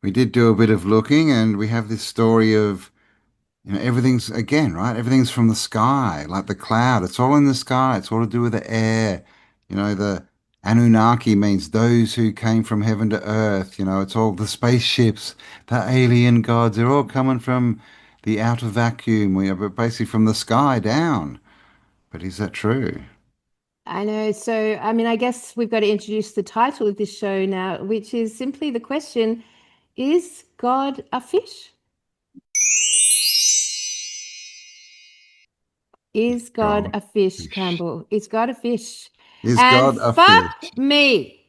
We did do a bit of looking, and we have this story of, everything's again, right? Everything's from the sky, like the cloud. It's all in the sky. It's all to do with the air. The Anunnaki means those who came from heaven to earth. It's all the spaceships, the alien gods. They're all coming from the outer vacuum. But basically from the sky down. But is that true? I know. So, I mean, I guess we've got to introduce the title of this show now, which is simply the question, is God a fish? Is God God, a fish, fish. Campbell? Is God a fish? Is And God a fuck fish? me.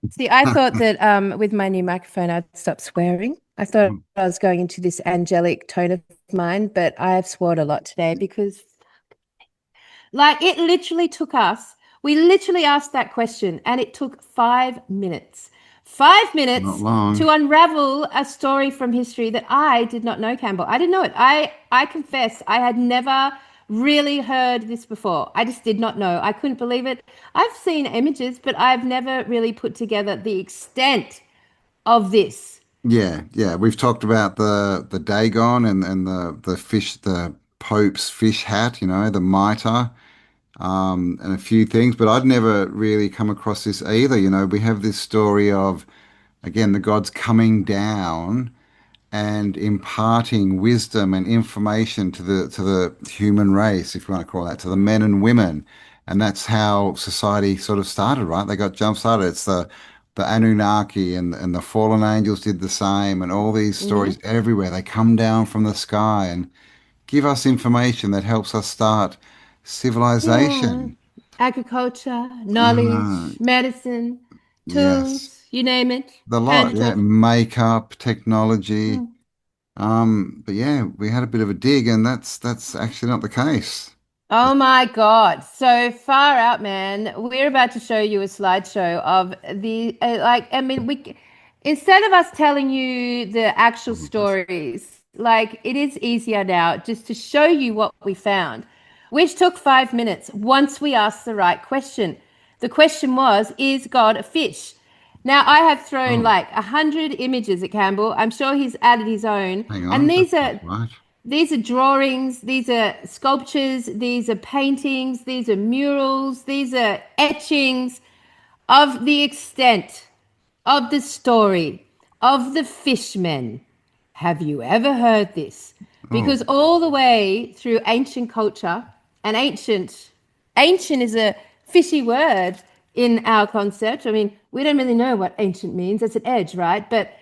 See, I thought that with my new microphone, I'd stop swearing. I thought I was going into this angelic tone of mine, but I have sworn a lot today because, like, it literally took us, we literally asked that question and it took 5 minutes. Five Not minutes long. to unravel a story from history that I did not know, Campbell. I didn't know it. I confess, I had never really heard this before. I just did not know. I couldn't believe it. I've seen images, but I've never really put together the extent of this. Yeah, yeah. We've talked about the Dagon and the fish, the Pope's fish hat, the mitre, and a few things, but I'd never really come across this either. We have this story of, again, the gods coming down and imparting wisdom and information to the human race, if you want to call that, to the men and women. And that's how society sort of started, right? They got jump started. It's the Anunnaki and the fallen angels did the same, and all these Hmm. stories everywhere. They come down from the sky and give us information that helps us start Yeah. civilization. Agriculture, Uh, knowledge, medicine, yes, tools, you name it. the Hand lot, yeah, tools. makeup, technology. Mm. But yeah, we had a bit of a dig, and that's actually not the case. Oh my God. So far out, man. We're about to show you a slideshow of the I mean, instead of us telling you the actual stories, like it is easier now just to show you what we found, which took 5 minutes once we asked the right question. The question was, is God a fish? Now I have thrown Oh, like 100 images at Campbell. I'm sure he's added his own. hang And on, these that's not are right. these are drawings, these are sculptures, these are paintings, these are murals, these are etchings of the extent of the story of the fishmen. Have you ever heard this? Oh, Because all the way through ancient culture, and ancient is a fishy word in our concept. I mean, we don't really know what ancient means. It's an edge, right? But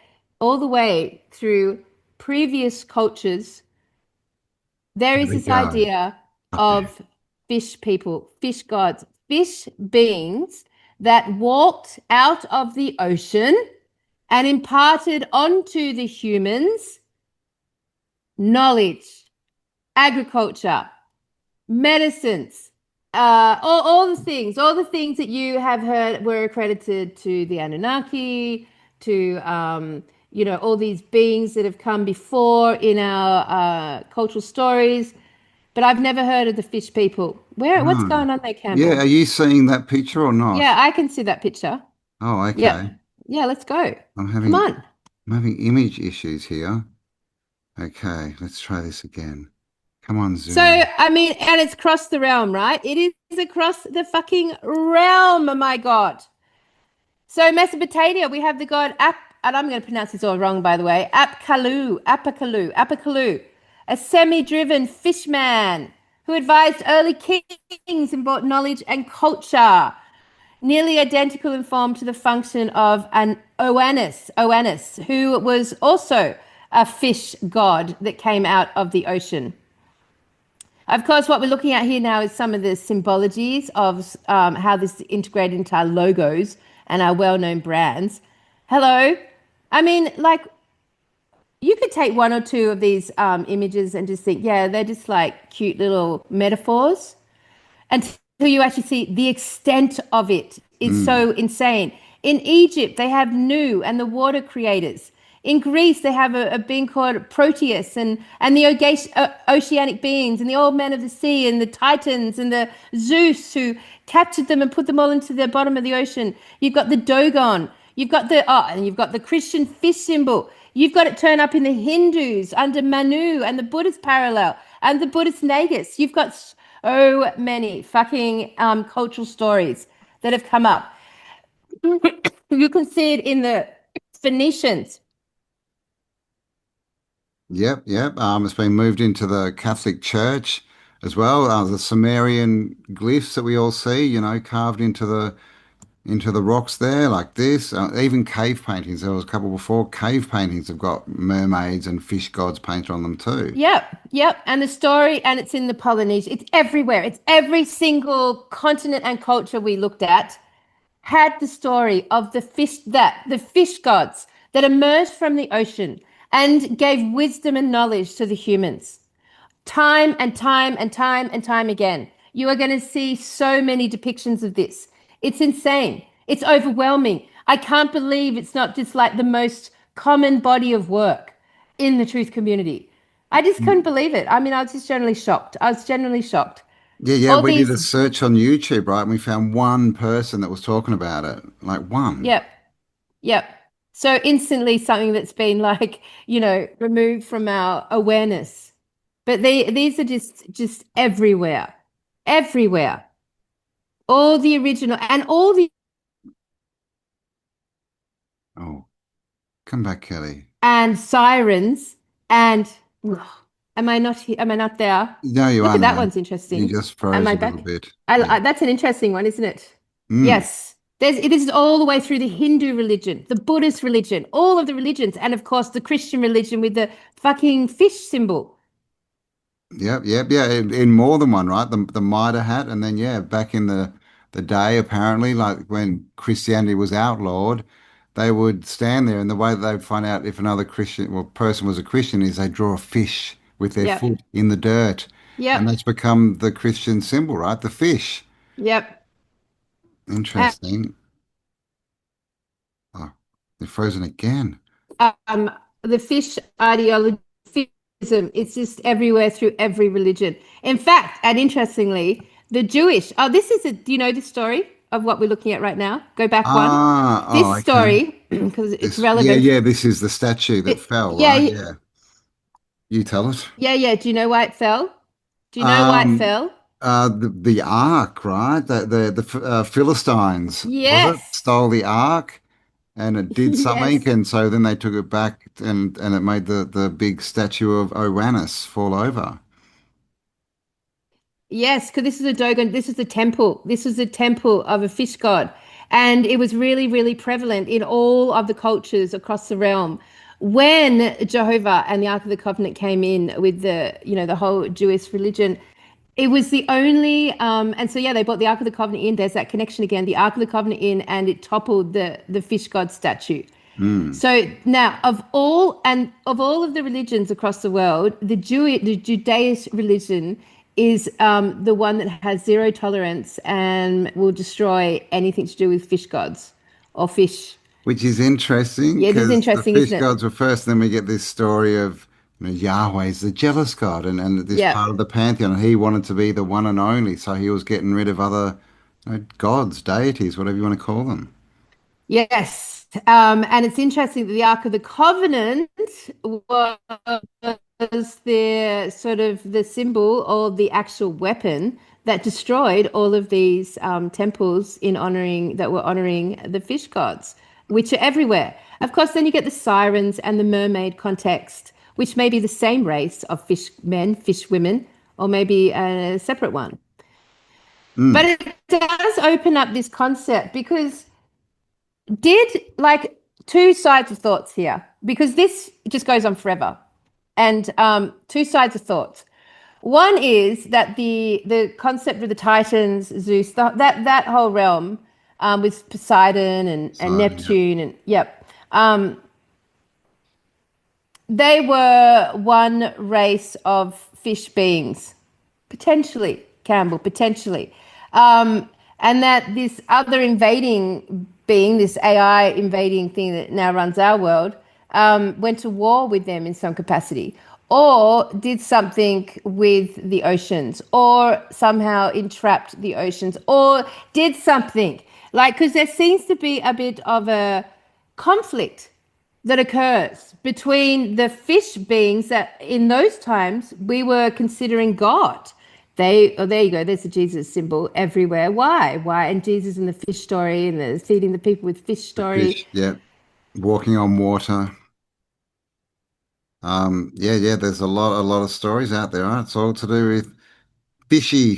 all the way through previous cultures, there here is we this go. idea Up there. of fish people, fish gods, fish beings that walked out of the ocean and imparted onto the humans knowledge, agriculture, medicines, all the things that you have heard were accredited to the Anunnaki, to all these beings that have come before in our cultural stories. But I've never heard of the fish people. What's Oh, going on there, yeah. Campbell? Are you seeing that picture or Yeah, not? I can see that picture. Oh, Yeah. okay. Yeah, let's go. I'm Come having on. I'm having image issues here. Okay, let's try this again. Come on, So, Zoom. I mean, and it's across the realm, right? It is across the fucking realm, my God. So, Mesopotamia, we have the god and I'm going to pronounce this all wrong, by the way, Apakalu, a semi-driven fishman who advised early kings and brought knowledge and culture, nearly identical in form to the function of an Oannes, who was also a fish god that came out of the ocean. Of course, what we're looking at here now is some of the symbologies of how this is integrated into our logos and our well-known brands. Hello. I mean, like, you could take one or two of these images and just think, yeah, they're just like cute little metaphors until you actually see the extent of it is Mm. so insane. In Egypt, they have Nu and the water creators. In Greece, they have a being called Proteus and the oceanic beings and the old men of the sea and the Titans and the Zeus who captured them and put them all into the bottom of the ocean. You've got the Dogon. You've got the and you've got the Christian fish symbol. You've got it turn up in the Hindus under Manu and the Buddhist parallel and the Buddhist Nagus. You've got so many fucking cultural stories that have come up. You can see it in the Phoenicians. Yep, yep. It's been moved into the Catholic Church as well. The Sumerian glyphs that we all see, carved into the rocks there, like this. Even cave paintings. There was a couple before. Cave paintings have got mermaids and fish gods painted on them too. Yep, yep. And the story, and it's in the Polynesia. It's everywhere. It's every single continent and culture we looked at had the story of the fish gods that emerged from the ocean and gave wisdom and knowledge to the humans. Time and time and time and time again. You are going to see so many depictions of this. It's insane. It's overwhelming. I can't believe it's not just like the most common body of work in the truth community. I just couldn't believe it. I mean, I was just generally shocked. I was generally shocked. Yeah, yeah. All We did these, a search on YouTube, right? And we found one person that was talking about it. Like one. yep, yep. So instantly something that's been like, removed from our awareness. But these are just everywhere, everywhere. All the original and all the Oh, come back, Kelly. and sirens and am I not here? Am I not there? No, you Look are at that now. one's You interesting. just Am froze I a little back? bit. Yeah. That's an interesting one, isn't it? Mm. Yes. This is all the way through the Hindu religion, the Buddhist religion, all of the religions, and of course the Christian religion with the fucking fish symbol. Yep, yep, yeah. In more than one, right? The mitre hat, and then yeah, back in the day, apparently, like when Christianity was outlawed, they would stand there, and the way that they'd find out if another Christian or person was a Christian is they draw a fish with their Yep. foot in the dirt, and Yep. that's become the Christian symbol, right? The fish. Yep. Interesting. Oh, they're frozen again. um, the fish ideology, fishism, it's just everywhere through every religion. In fact, and interestingly, the Jewish, do you know the story of what we're looking at right now? Go back one. Ah, This oh, okay. story, because it's Yeah, relevant. yeah. This is the statue that fell, Yeah, right? Yeah. You tell it. yeah, yeah. Do you know why it fell? Do you know why it Um, fell? the Ark, right? The Philistines, was it? Yes. Stole the Ark and it did something, Yes. and so then they took it back and it made the big statue of Oannes fall over. Yes, because this is a Dogon. This is a temple. This was a temple of a fish god. And it was really, really prevalent in all of the cultures across the realm. When Jehovah and the Ark of the Covenant came in with the whole Jewish religion, it was the only, and so yeah, they brought the Ark of the Covenant in. There's that connection again. The Ark of the Covenant in, and it toppled the fish god statue. Mm. So now, of all of the religions across the world, the Judaist religion is the one that has zero tolerance and will destroy anything to do with fish gods or fish. Which is interesting Yeah, it is because the interesting, fish isn't it? gods were first, then we get this story of Yahweh's the jealous God and this Yeah. part of the pantheon. And he wanted to be the one and only, so he was getting rid of other gods, deities, whatever you want to call them. Yes. And it's interesting that the Ark of the Covenant was the sort of the symbol or the actual weapon that destroyed all of these temples that were honoring the fish gods, which are everywhere. Of course, then you get the sirens and the mermaid context, which may be the same race of fish men, fish women, or maybe a separate one. But Mm. it does open up this concept because did like two sides of thoughts here because this just goes on forever and two sides of thoughts. One is that the concept of the Titans, Zeus, that whole realm with Poseidon and So, yeah. Neptune and yep, they were one race of fish beings, potentially, Campbell, potentially. And that this other invading being, this AI invading thing that now runs our world, went to war with them in some capacity, or did something with the oceans, or somehow entrapped the oceans, or did something. Like, because there seems to be a bit of a conflict that occurs between the fish beings that in those times we were considering God. They, oh, there you go. There's a Jesus symbol everywhere. Why? Why? And Jesus in the fish story and the feeding the people with fish The story. fish, yeah, walking on water. Yeah, yeah. There's a lot of stories out there, right? It's all to do with fishy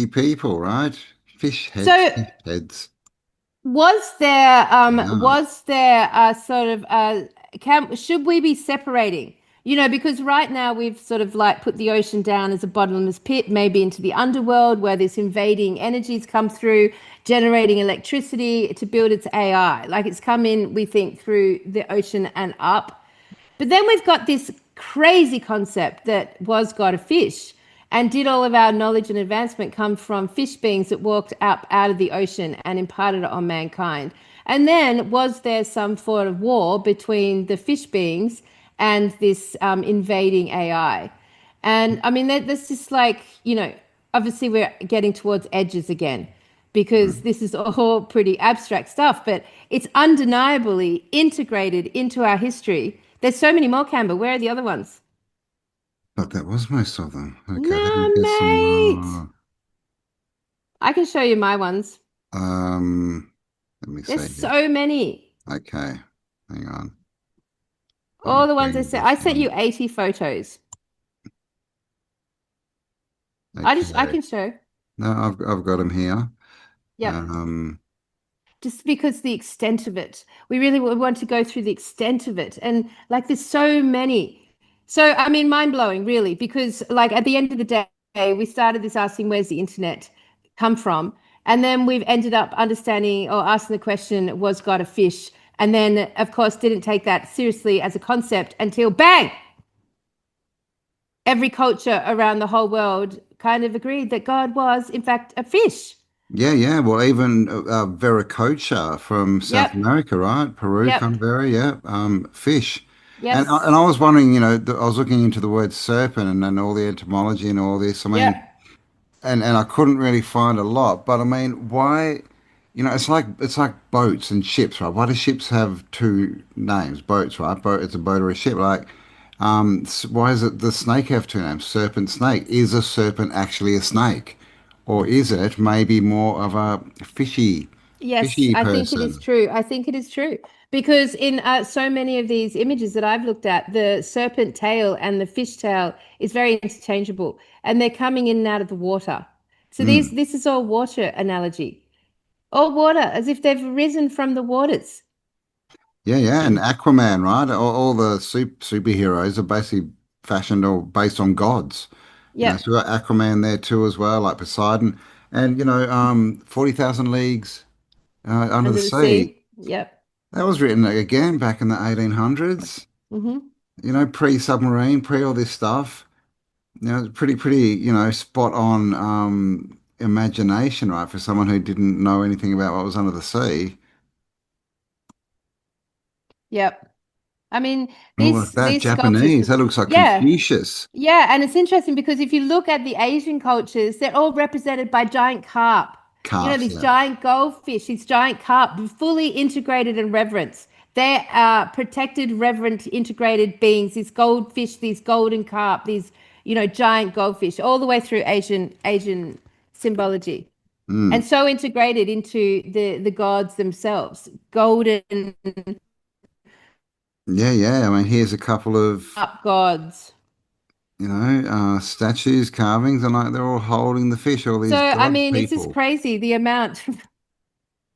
people, right? So Fish heads. Yeah. was there a sort of can should we be separating? You know, because right now we've sort of like put the ocean down as a bottomless pit, maybe into the underworld where this invading energies come through, generating electricity to build its AI. Like it's come in, we think, through the ocean and up. But then we've got this crazy concept that was God a fish? And did all of our knowledge and advancement come from fish beings that walked up out of the ocean and imparted it on mankind? And then was there some sort of war between the fish beings and this invading AI? And I mean, that's just like, you know, obviously we're getting towards edges again because Mm. this is all pretty abstract stuff, but it's undeniably integrated into our history. There's so many more, Canberra. Where are the other ones? But that was most of them. Okay, let me Nah, get some mate. more. I can show you my ones. Let me There's see here. so many. Okay, hang on. Let me All the ones I bring sent. this I sent one. you 80 photos. I Okay. can show. No, I've got them here. Yep. Um, Just because the extent of it, we really want to go through the extent of it. And like, there's so many. So, I mean, mind blowing, really, because like at the end of the day, we started this asking, where's the internet come from? And then we've ended up understanding or asking the question, was God a fish? And then, of course, didn't take that seriously as a concept until bang, every culture around the whole world kind of agreed that God was, in fact, a fish. yeah, yeah. Well, even Veracocha from South Yep, America, right? Peru, yep, kind of area. Yeah. Fish. And yes, I was wondering, I was looking into the word serpent and all the etymology and all this. I mean, yep. and I couldn't really find a lot. But I mean, why? It's like boats and ships, right? Why do ships have two names? Boats, right? Boat, it's a boat or a ship. Like, why is it the snake have two names? Serpent, snake. Is a serpent actually a snake, or is it maybe more of a Yes, fishy I think it is person? true. I think it is true because in so many of these images that I've looked at, the serpent tail and the fish tail is very interchangeable, and they're coming in and out of the water. So Mm. this is all water analogy, all water, as if they've risen from the waters. Yeah, yeah, and Aquaman, right? All the superheroes are basically fashioned or based on gods. So Yep, we've got Aquaman there too as well, like Poseidon, and 40,000 Leagues Under the under the Sea. sea. Yep. That was written again back in the 1800s. Hmm. Pre-submarine, pre all this stuff. It's pretty, spot on imagination, right, for someone who didn't know anything about what was under the sea. Yep. I mean, Oh, like that these sculptures, Japanese. That looks like yeah, Confucius. yeah, and it's interesting because if you look at the Asian cultures, they're all represented by giant carp. You know, Calves, these yeah. giant goldfish, these giant carp, fully integrated in reverence. They're protected, reverent, integrated beings. These goldfish, these golden carp, these giant goldfish, all the way through Asian symbology, and Mm. so integrated into the gods themselves. Golden Yeah, yeah. I mean, here's a couple of, up gods. statues, carvings, and like they're all holding the fish, all So these I god mean, it's just people. crazy the amount.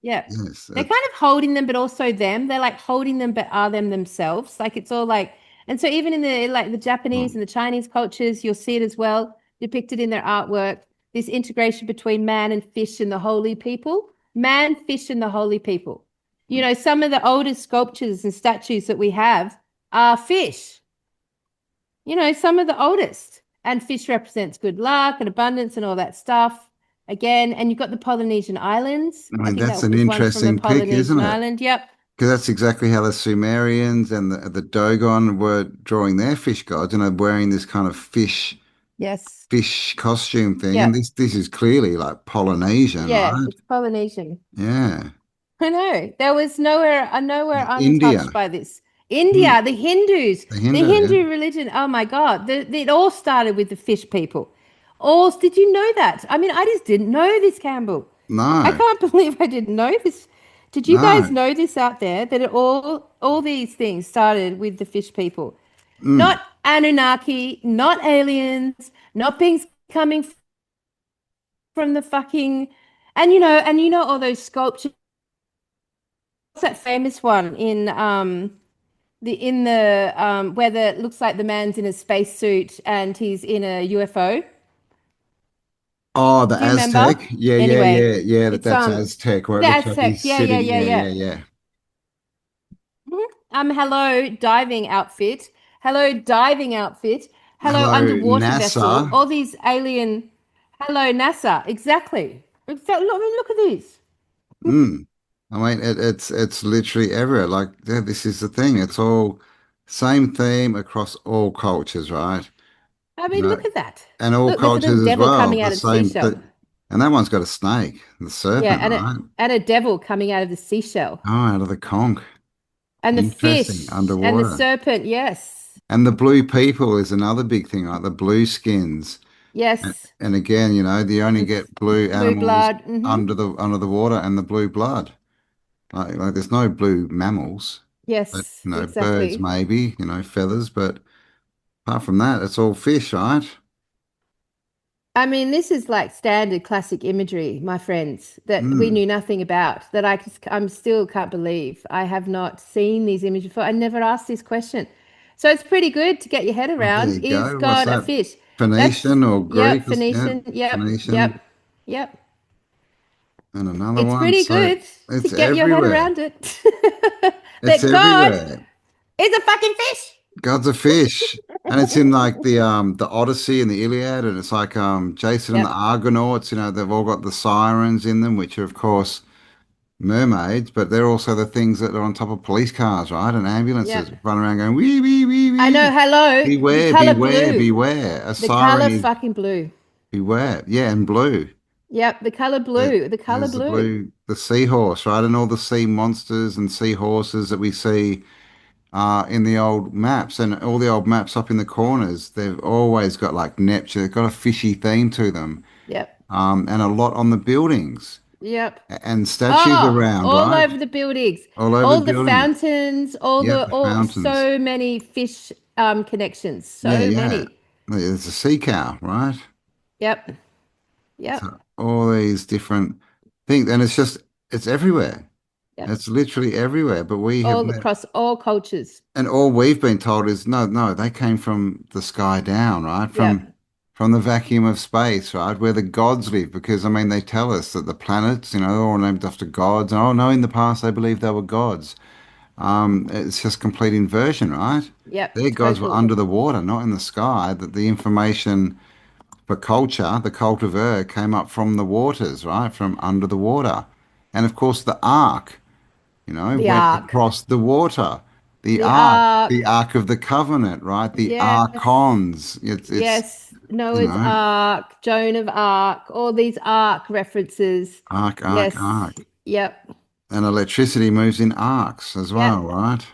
Yeah. Yes, They're it's kind of holding them, but also them. They're like holding them, but are them themselves. Like it's all like, and so even in the Japanese mm, and the Chinese cultures, you'll see it as well depicted in their artwork. This integration between man and fish and the holy people, man, fish, and the holy people. You know, some of the oldest sculptures and statues that we have are fish. You know, some of the oldest. And fish represents good luck and abundance and all that stuff. Again, and you've got the Polynesian islands. I I mean, think that's that an was one from a interesting pick, isn't Polynesian it? island. Yep. Because that's exactly how the Sumerians and the Dogon were drawing their fish gods, wearing this kind of Yes. fish costume thing. And Yep. this is clearly like Polynesian, Yeah, right? it's Polynesian. Yeah. I know. There was nowhere India. untouched by this. Mm. India, the Hindus, The the Hindu, yeah. Hindu religion. Oh my God, it all started with the fish people. All did you know that? I mean, I just didn't know this, Campbell. I No, can't believe I didn't know this. Did you guys no. know this out there that all these things started with the fish people? Mm. Not Anunnaki, not aliens, not beings coming from the fucking and you know all those sculptures. What's that famous one in the where the looks like the man's in a spacesuit and he's in a UFO? Oh, the Do you remember? Aztec. Yeah, yeah, Anyway, yeah, yeah. it's That's Aztec, where it the looks like Aztecs. he's Yeah, yeah, sitting. yeah, Yeah, yeah. yeah, yeah. Mhm. Hello, diving outfit. Hello, diving outfit. Hello, Hello, underwater vessel. NASA. All these alien. Hello, NASA. Exactly. Look at these. Mm. I mean, it's literally everywhere. Like, yeah, this is the thing. It's all same theme across all cultures, right? I You mean, know, look at that. and all Look, there's a little cultures as devil well. coming The out of the same seashell. thing. And that one's got a snake, the Yeah, serpent, right? and a devil coming out of the seashell. Oh, out of the conch. And the Interesting. fish and the Underwater. serpent. Yes. And the blue people is another big thing, right? The blue skins. Yes. And again, you only And get blue blue animals blood. Mm-hmm. under the water and the blue blood. Like there's no blue mammals, but Yes, birds exactly. maybe, feathers, but apart from that, it's all fish, right? I mean, this is like standard classic imagery, my friends, that we Mm, knew nothing about, that I'm still can't believe I have not seen these images before. I never asked this question. So it's pretty good to get your head well, there around. you Is go. What's God a that? fish? That's, Phoenician or yep, Greek? Yeah, Phoenician. Yep, Phoenician. yep, yep. And another It's one. pretty So good to it's get your head everywhere. around it. It's That God everywhere. is a fucking fish. God's a fish. And it's in like the Odyssey and the Iliad, and it's like Jason and the Yep, Argonauts, they've all got the sirens in them, which are of course mermaids, but they're also the things that are on top of police cars, right? And ambulances yep. run around going wee wee wee I know, wee. hello, the Beware, color beware, blue. beware. A The siren color is fucking blue. beware. Yeah, and blue. Yep, the color There- blue. The color There's the blue. blue, the seahorse, right? And all the sea monsters and seahorses that we see in the old maps, and all the old maps up in the corners, they've always got like Neptune. They've got a fishy theme to them, Yep. and a lot on the buildings Yep. and statues Oh, around, all right? over the buildings, All over the all the buildings. fountains, Yep, the all fountains. so many fish connections. Yeah, So yeah. many. There's a sea cow, right? Yep. Yep. So all these different things, and it's everywhere. Yep. It's literally everywhere. But we have All met, across all cultures. and all we've been told is no, no, they came from the sky down, right? Yep. From the vacuum of space, right? Where the gods live. Because I mean, they tell us that the planets, they're all named after gods. And oh no, in the past they believed they were gods. It's just complete inversion, right? Yep. Their gods were Total. under the water, not in the sky. That the information for culture, the cultivar came up from the waters, right? From under the water. And of course, the ark, The went ark. across the water. The ark. The ark of the covenant, right? The Yes. archons. It's, Yes. Noah's Ark, Joan of Arc, all these ark references. ark, ark, Yes. ark. Yep. And electricity moves in arcs as well, Yep. right?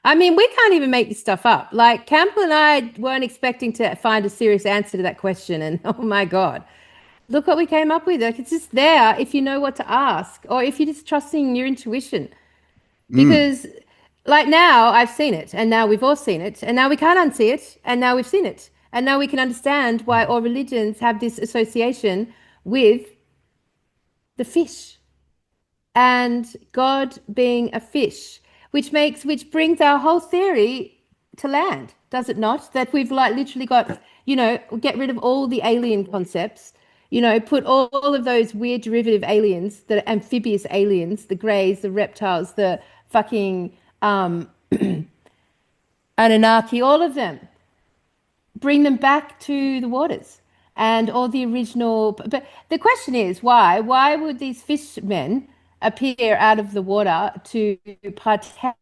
I mean, we can't even make this stuff up. Like Campbell and I weren't expecting to find a serious answer to that question, and oh my God, look what we came up with. Like it's just there if you know what to ask, or if you're just trusting your intuition. Mm. Because, like now, I've seen it, and now we've all seen it, and now we can't unsee it, and now we've seen it, and now we can understand why all religions have this association with the fish and God being a fish, which brings our whole theory to land, does it not? That we've like literally got, get rid of all the alien concepts, put all of those weird derivative aliens, the amphibious aliens, the greys, the reptiles, the fucking Anunnaki, all of them, bring them back to the waters and all the original. But the question is, why? Why would these fishmen appear out of the water to partake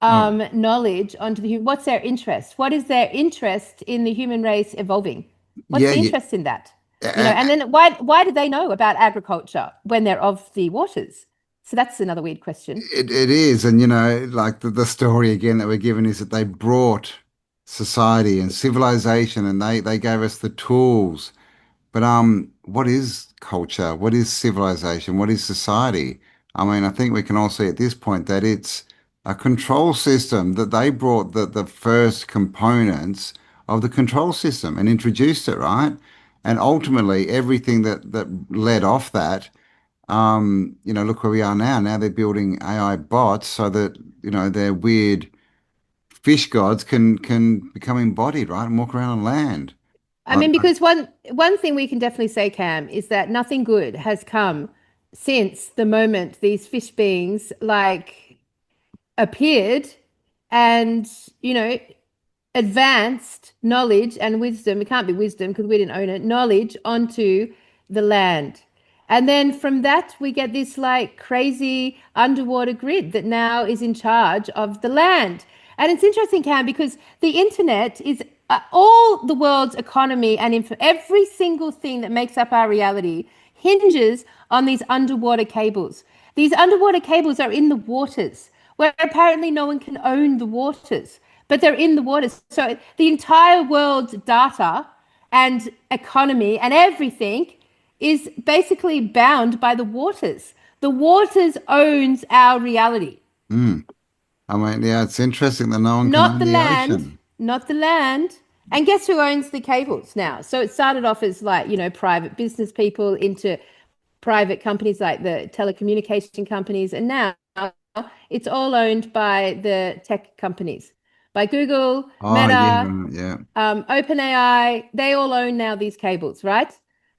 Oh, knowledge onto the human? What's their interest? What is their interest in the human race evolving? What's yeah, the yeah. interest in that? A- And then why do they know about agriculture when they're of the waters? So that's another weird question. It is, and like the story again that we're given is that they brought society and civilization, and they gave us the tools. But what is culture? What is civilization? What is society? I mean, I think we can all see at this point that it's a control system that they brought the first components of the control system and introduced it, right? And ultimately, everything that led off that, look where we are now. Now they're building AI bots so that, their weird fish gods can become embodied, right? And walk around on land. I I, mean, because one thing we can definitely say, Cam, is that nothing good has come since the moment these fish beings like appeared and, you know, advanced knowledge and wisdom. It can't be wisdom because we didn't own it, knowledge onto the land. And then from that, we get this like crazy underwater grid that now is in charge of the land. And it's interesting, Cam, because the internet is all the world's economy and every single thing that makes up our reality hinges on these underwater cables. These underwater cables are in the waters, where apparently no one can own the waters, but they're in the waters. So the entire world's data and economy and everything is basically bound by the waters. The waters owns our reality, mm, I mean, yeah, it's interesting that no one can not own the the land, ocean. not the land. And guess who owns the cables now? So it started off as like, private business people into private companies like the telecommunication companies. And now it's all owned by the tech companies, by Google, Oh, yeah, Meta, right, yeah. OpenAI. They all own now these cables, right?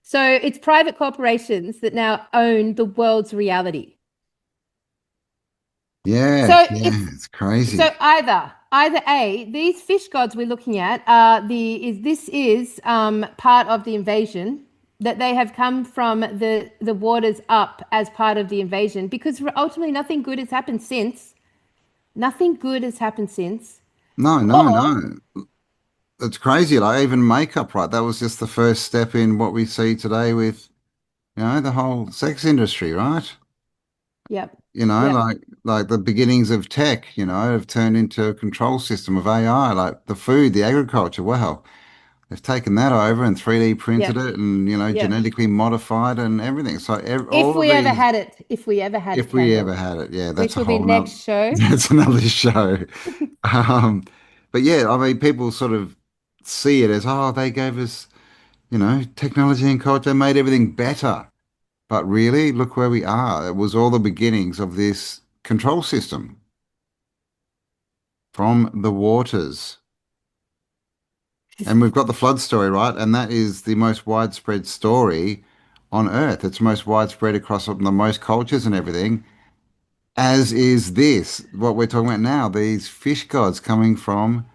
So it's private corporations that now own the world's reality. Yeah, So yeah, it's it's crazy. so either A, these fish gods we're looking at are the is this is part of the invasion, that they have come from the waters up as part of the invasion, because ultimately nothing good has happened since. Nothing good has happened since. No, no, Or no. It's crazy. Like even makeup, right? That was just the first step in what we see today with, the whole sex industry, right? yep, yep, Like the beginnings of tech, have turned into a control system of AI, like the food, the agriculture. Wow, they've taken that over and 3D printed yep, it and, yep. genetically modified and everything. So If all of we ever these, had it, if we ever had it, if we Campbell, ever had it, yeah, that's which a will be whole nother, next show. that's another show. Um, but yeah, I mean, people sort of see it as, oh, they gave us, technology and culture made everything better. But really, look where we are. It was all the beginnings of this control system from the waters. And we've got the flood story, right? And that is the most widespread story on Earth. It's most widespread across the most cultures and everything, as is this, what we're talking about now, these fish gods coming from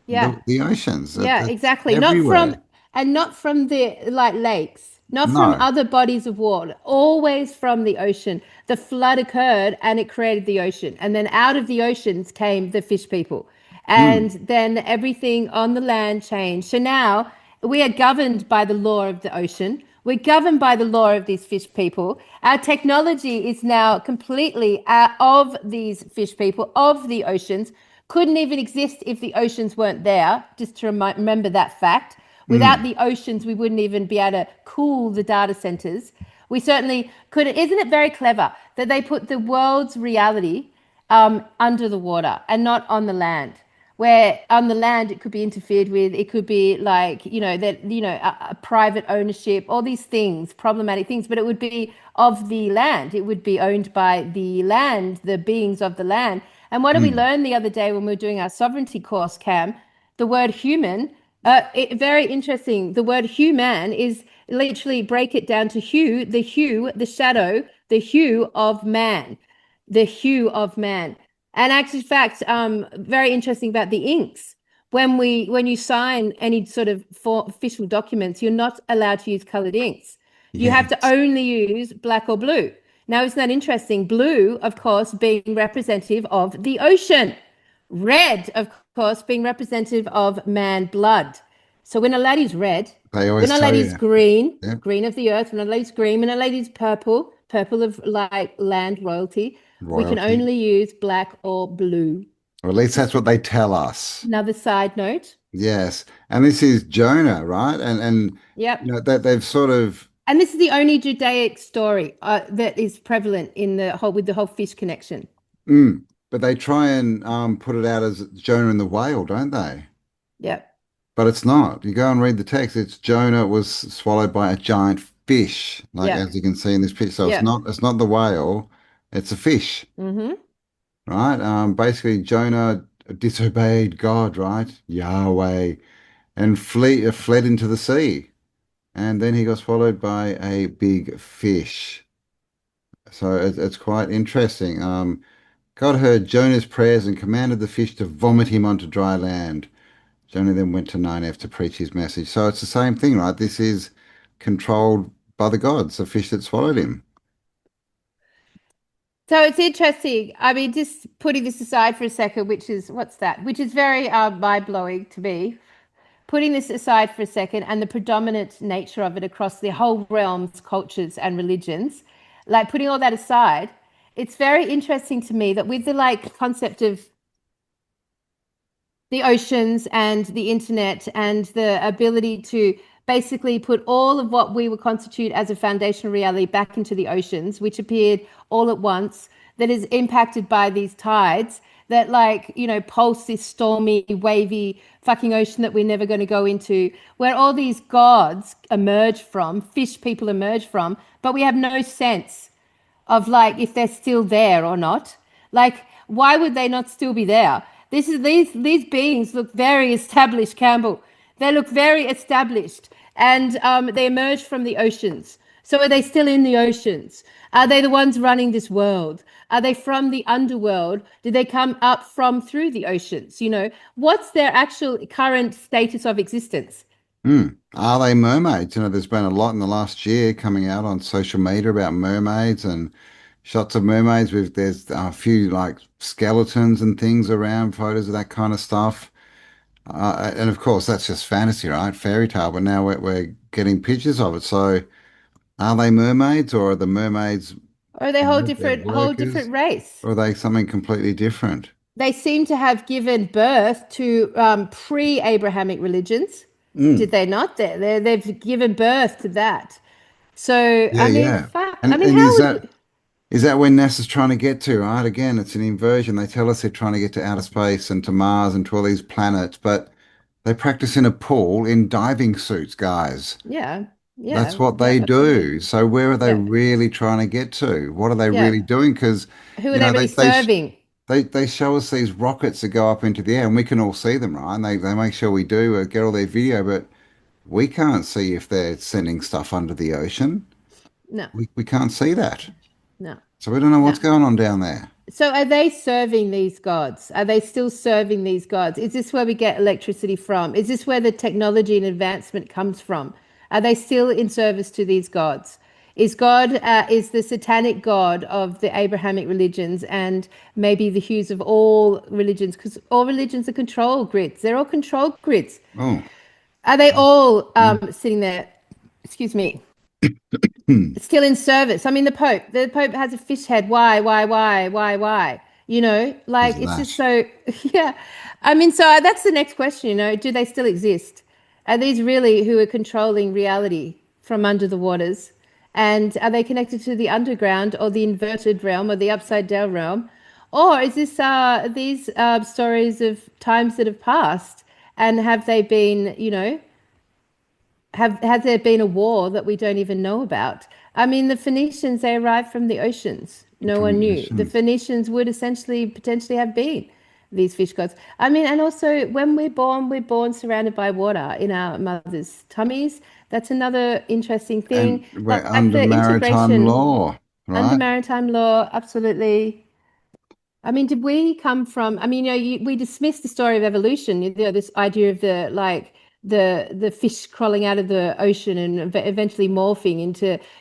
Yeah. the oceans. Yeah, It's exactly. everywhere. Not from the like lakes, not from No. other bodies of water, always from the ocean. The flood occurred and it created the ocean. And then out of the oceans came the fish people. And Mm. then everything on the land changed. So now we are governed by the law of the ocean. We're governed by the law of these fish people. Our technology is now completely of these fish people, of the oceans. Couldn't even exist if the oceans weren't there, just to remember that fact. Without Mm. the oceans, we wouldn't even be able to cool the data centers. We certainly could. Isn't it very clever that they put the world's reality under the water and not on the land? Where on the land it could be interfered with, it could be like a private ownership, all these things, problematic things, but it would be of the land. It would be owned by the land, the beings of the land. And what did we Mm. learn the other day when we were doing our sovereignty course, Cam? The word human, very interesting. The word human is literally break it down to hue, the shadow, the hue of man, the hue of man. And actually, fact, very interesting about the inks. When you sign any sort of official documents, you're not allowed to use colored inks. You have to Yes. only use black or blue. Now, isn't that interesting? Blue, of course, being representative of the ocean. Red, of course, being representative of man blood. So when a lady's red, They when always a tell lady's you. green, Yep. green of the earth, when a lady's green, when a lady's purple, purple of like land royalty. We can Royalty. only use black or blue. Or at least that's Just what they tell us. another side note. Yes. And this is Jonah, right? And Yep. that they've sort of And this is the only Judaic story that is prevalent in the whole with the whole fish connection. but they try and put it out as Jonah and the whale, don't they? Yep. But it's not. You go and read the text, it's Jonah was swallowed by a giant fish, like Yep. as you can see in this picture. So Yep. it's not the whale, it's a fish, Mm-hmm. right? Basically Jonah disobeyed God, right? Yahweh, and fled into the sea. And then he got swallowed by a big fish. So it's quite interesting. God heard Jonah's prayers and commanded the fish to vomit him onto dry land. Jonah then went to Nineveh to preach his message. So it's the same thing, right? This is controlled by the gods, the fish that swallowed him. So it's interesting. I mean, just putting this aside for a second, which is what's that? Which is very mind-blowing to me. Putting this aside for a second and the predominant nature of it across the whole realms, cultures, and religions, like putting all that aside, it's very interesting to me that with the like concept of the oceans and the internet and the ability to basically put all of what we would constitute as a foundational reality back into the oceans, which appeared all at once, that is impacted by these tides that like, you know, pulse this stormy, wavy fucking ocean that we're never going to go into, where all these gods emerge from, fish people emerge from, but we have no sense of like if they're still there or not. Like, why would they not still be there? This is these beings look very established, Campbell. They look very established, and they emerge from the oceans. So are they still in the oceans? Are they the ones running this world? Are they from the underworld? Did they come up from through the oceans? You know, what's their actual current status of existence? Are they mermaids? You know, there's been a lot in the last year coming out on social media about mermaids and shots of mermaids with there's a few like skeletons and things around, photos of that kind of stuff. And of course, that's just fantasy, right? Fairy tale, but now we're getting pictures of it. So are they mermaids or are the mermaids, Or are they they're whole different workers race? or are they something completely different? They seem to have given birth to pre-Abrahamic religions, did Mm. they not? They've given birth to that. So, Yeah, I mean, yeah. fuck. I And mean, and how would is that where NASA's trying to get to, right? Again, it's an inversion. They tell us they're trying to get to outer space and to Mars and to all these planets, but they practice in a pool in diving suits, guys. yeah, That's yeah, what yeah, they absolutely. do. So where are they Yeah, really trying to get to? What are they really yeah. doing? Because, Who are you they know, really serving? they show us these rockets that go up into the air and we can all see them, right? And they make sure we do get all their video, but we can't see if they're sending stuff under the ocean. No, We can't see that. no, So we don't know what's no. going on down there. So are they serving these gods? Are they still serving these gods? Is this where we get electricity from? Is this where the technology and advancement comes from? Are they still in service to these gods? Is God, is the satanic God of the Abrahamic religions and maybe the hues of all religions, because all religions are control grids. They're all control grids. Oh, Are they all mm. sitting there, excuse me, Hmm. still in service? I mean, the Pope has a fish head. Why? You know, Because like of it's just that. so, yeah. I mean, so that's the next question, you know, do they still exist? Are these really who are controlling reality from under the waters? And are they connected to the underground or the inverted realm or the upside down realm? Or is this these stories of times that have passed? And have they been, you know, have has there been a war that we don't even know about? I mean, the Phoenicians, they arrived from the oceans. No From one the knew. The oceans. Phoenicians would essentially potentially have been these fish gods. I mean, and also when we're born surrounded by water in our mother's tummies. That's another interesting And thing. we're Like under the maritime integration law, under right? maritime law, absolutely. I mean, did we come from? I mean, you know, we dismiss the story of evolution. You know, this idea of the like the fish crawling out of the ocean and eventually morphing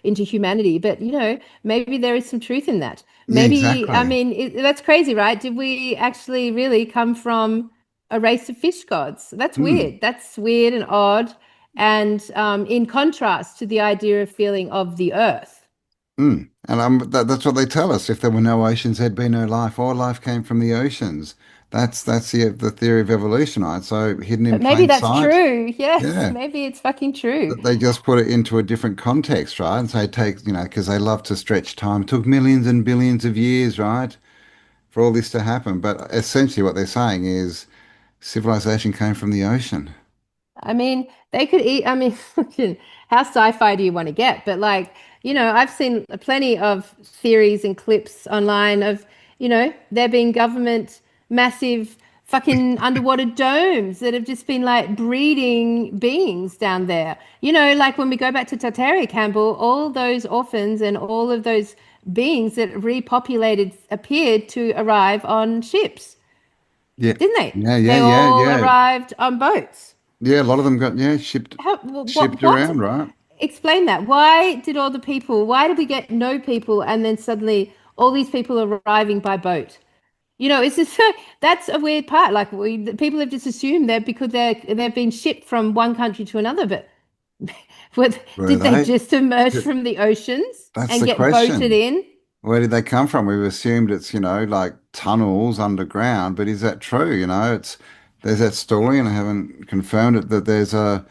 into humanity. But you know, maybe there is some truth in that. Yeah, Maybe, I exactly. mean, that's crazy, right? Did we actually really come from a race of fish gods? That's Hmm. weird. That's weird and odd, and in contrast to the idea of feeling of the earth. And that's what they tell us. If there were no oceans, there'd be no life. All life came from the oceans. That's the theory of evolution, right? So hidden in But maybe plain that's sight. true. Yes, Yeah. maybe it's fucking true. That they just put it into a different context, right? And say take, because they love to stretch time. It took millions and billions of years, right, for all this to happen. But essentially what they're saying is civilization came from the ocean. I mean, they could eat. I mean, how sci-fi do you want to get? But like, I've seen plenty of theories and clips online of, there being government massive fucking underwater domes that have just been like breeding beings down there. Like when we go back to Tartaria, Campbell, all those orphans and all of those beings that repopulated appeared to arrive on ships, Yeah. didn't they? Yeah, yeah, They yeah, all yeah. arrived on boats. Yeah, a lot of them got, yeah, shipped How, shipped what? around, right? Explain that. Why did we get no people and then suddenly all these people are arriving by boat? It's just that's a weird part. Like the people have just assumed that because they've been shipped from one country to another, but Were did they they? just emerge from the oceans That's and the get boated question. in? Where did they come from? We've assumed it's, like tunnels underground, but is that true? There's that story, and I haven't confirmed it, that there's a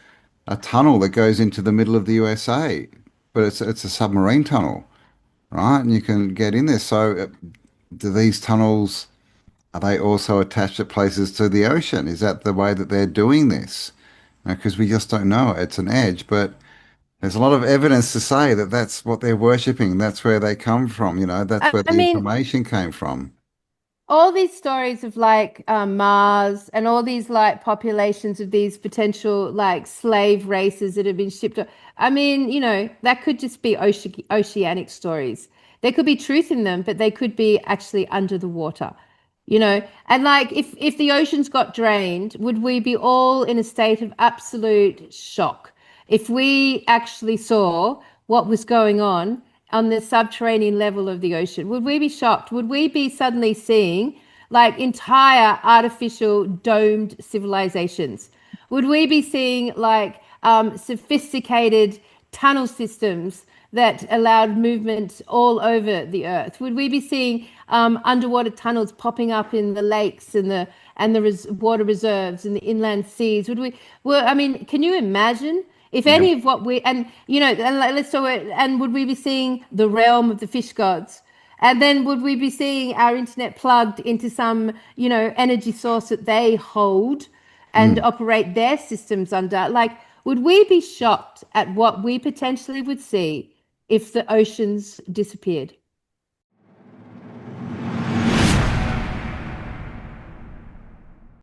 tunnel that goes into the middle of the USA, but it's a submarine tunnel, right? And you can get in there. So do these tunnels, are they also attached at places to the ocean? Is that the way that they're doing this? Because we just don't know. It's an edge, but there's a lot of evidence to say that that's what they're worshipping. That's where they come from. That's where I the mean, information came from. all these stories of like Mars and all these like populations of these potential like slave races that have been shipped. I mean, that could just be oceanic stories. There could be truth in them, but they could be actually under the water, And like if the oceans got drained, would we be all in a state of absolute shock if we actually saw what was going on the subterranean level of the ocean? Would we be shocked? Would we be suddenly seeing like entire artificial domed civilizations? Would we be seeing like sophisticated tunnel systems that allowed movement all over the earth? Would we be seeing underwater tunnels popping up in the lakes and the water reserves and the inland seas? Would we? Well, I mean, can you imagine if Yeah. any of what we and let's so and would we be seeing the realm of the fish gods? And then would we be seeing our internet plugged into some, energy source that they hold and Mm. operate their systems under? Like, would we be shocked at what we potentially would see if the oceans disappeared?